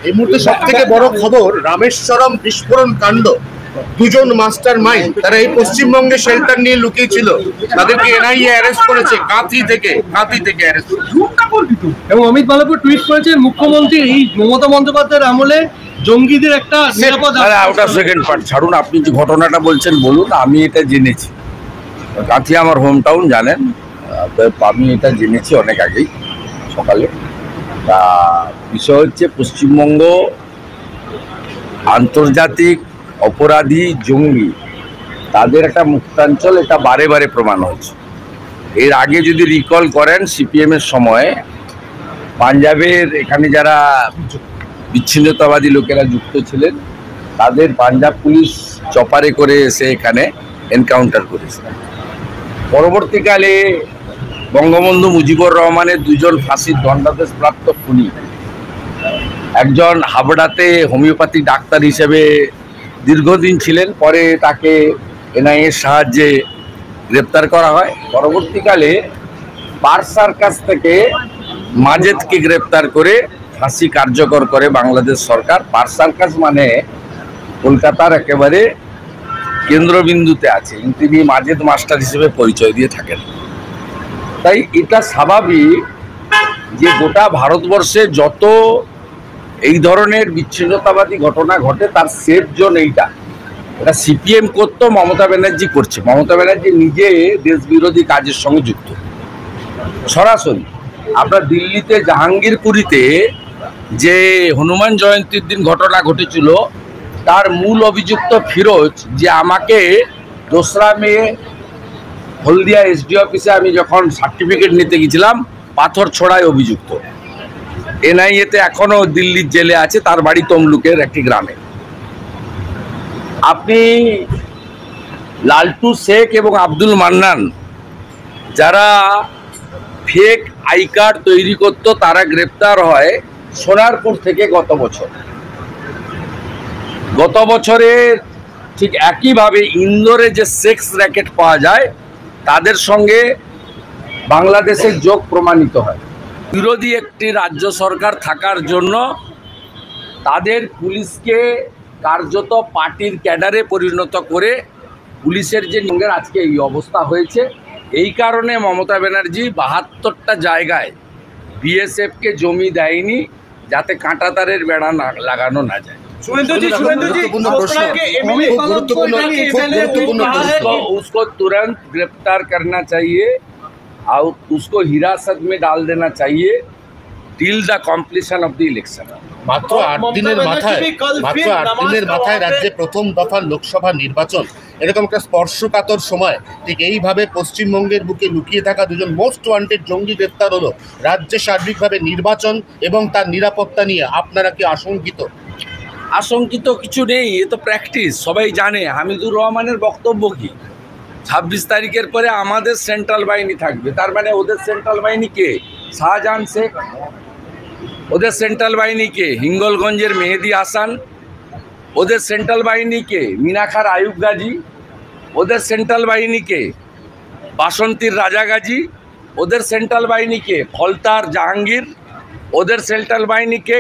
এই মুহূর্তে সব থেকে বড় খবর, রামেশ্বরম বিস্ফোরণ কাণ্ড। দুজন মাস্টার মাইন্ড, তারা এই পশ্চিমবঙ্গে শেল্টার নিয়ে লুকিয়েছিল, তাদেরকে এনআইএ অ্যারেস্ট করেছে। কাঁথি থেকে অ্যারেস্ট। এবং অমিত মালব্য টুইট করেছেন, মুখ্যমন্ত্রী এই মমতা বন্দ্যোপাধ্যায়ের আমলে জঙ্গিদের একটা নিরাপদ। ওটা সেকেন্ড পার্ট ছাড়ুন, আপনি যে ঘটনাটা বলছেন বলুন। আমি এটা জেনেছি, কাঁথি আমার হোম টাউন, জানেন। আমি এটা জেনেছি অনেক আগেই সকালে। তা বিষয় হচ্ছে, পশ্চিমবঙ্গ আন্তর্জাতিক অপরাধী জঙ্গি তাদের একটা মুক্তাঞ্চল, এটা বারে বারে প্রমাণ হয়েছে। এর আগে যদি রিকল করেন, সিপিএমের সময় পাঞ্জাবের এখানে যারা বিচ্ছিন্নতাবাদী লোকেরা যুক্ত ছিলেন, তাদের পাঞ্জাব পুলিশ চপারে করে এসে এখানে এনকাউন্টার করেছে। পরবর্তীকালে বঙ্গবন্ধু মুজিবুর রহমানের দুজন ফাঁসির দণ্ডাদেশ প্রাপ্ত খুনি, একজন হাবড়াতে হোমিওপ্যাথি ডাক্তার হিসেবে দীর্ঘদিন ছিলেন, পরে তাকে এনআইএর সাহায্যে গ্রেপ্তার করা হয়। পরবর্তীকালে পার্স সার্কাস থেকে মাজেদকে গ্রেপ্তার করে ফাঁসি কার্যকর করে বাংলাদেশ সরকার। পার্স সার্কাস মানে কলকাতার একেবারে কেন্দ্রবিন্দুতে আছে, তিনি মাজেদ মাস্টার হিসেবে পরিচয় দিয়ে থাকেন। তাই এটা স্বাভাবিক যে গোটা ভারতবর্ষে যত এই ধরনের বিচ্ছিন্নতাবাদী ঘটনা ঘটে, তার সেফ জোন এইটা। এটা সিপিএম করতো, মমতা ব্যানার্জি করছে। মমতা ব্যানার্জি নিজে দেশ বিরোধী কাজের সঙ্গে যুক্ত সরাসরি। আপনার দিল্লিতে জাহাঙ্গীরপুরীতে যে হনুমান জয়ন্তীর দিন ঘটনা ঘটেছিল, তার মূল অভিযুক্ত ফিরোজ, যে আমাকে 2রা মে হলদিয়া এসডি অফিসে আমি যখন সার্টিফিকেট নিতে গেছিলাম, পাথর ছোড়ায় অভিযুক্ত। এনআইএতে এখনো দিল্লির জেলে আছে, তার বাড়ি তমলুকের একটি গ্রামে। আপনি লালটু শেখ এবং আব্দুল মান্নান, যারা ফেক আই কার্ড তৈরি করত, তারা গ্রেপ্তার হয় সোনারপুর থেকে গত বছরে। ঠিক একইভাবে ইন্দোরে যে সেক্স র্যাকেট পাওয়া যায়, তাদের সঙ্গে বাংলাদেশের যোগ প্রমাণিত হয়। বিরোধী একটি রাজ্য সরকার থাকার জন্য তাদের পুলিশকে কার্যত পার্টির ক্যাডারে পরিণত করে পুলিশের যে নিয়োগের আজকে এই অবস্থা হয়েছে। এই কারণে মমতা ব্যানার্জি 72টা জায়গায় বিএসএফকে জমি দেয়নি, যাতে কাঁটাতারের বেড়া লাগানো না যায়। उसको तुरंत गिरफ्तार करना चाहिए और उसको हिरासत में डाल देना चाहिए till the completion of the election. মাত্র 8 দিনের মাথায় রাজ্যে প্রথম দফার লোকসভা নির্বাচন। এরকম একটা স্পর্শকাতর সময় ঠিক এইভাবে পশ্চিমবঙ্গের বুকে লুকিয়ে থাকা দুজন মোস্ট ওয়ান্টেড জঙ্গি গ্রেপ্তার হলো। রাজ্যে সার্বিকভাবে নির্বাচন এবং তার নিরাপত্তা নিয়ে আপনারা কি আশঙ্কিত? আশঙ্কিত কিছু নেই, এ তো প্র্যাকটিস, সবাই জানে। হামিদুর রহমানের বক্তব্য কি, 26 তারিখের পরে আমাদের সেন্ট্রাল বাহিনী থাকবে। তার মানে ওদের সেন্ট্রাল বাহিনী কে? শাহজাহান শেখ। ওদের সেন্ট্রাল বাহিনী কে? হিঙ্গলগঞ্জের মেহেদি হাসান। ওদের সেন্ট্রাল বাহিনী কে? মিনাখার আয়ুব গাজী। ওদের সেন্ট্রাল বাহিনী কে? বাসন্তীর রাজা গাজী। ওদের সেন্ট্রাল বাহিনী কে? ফলতার জাহাঙ্গীর। ওদের সেন্ট্রাল বাহিনী কে?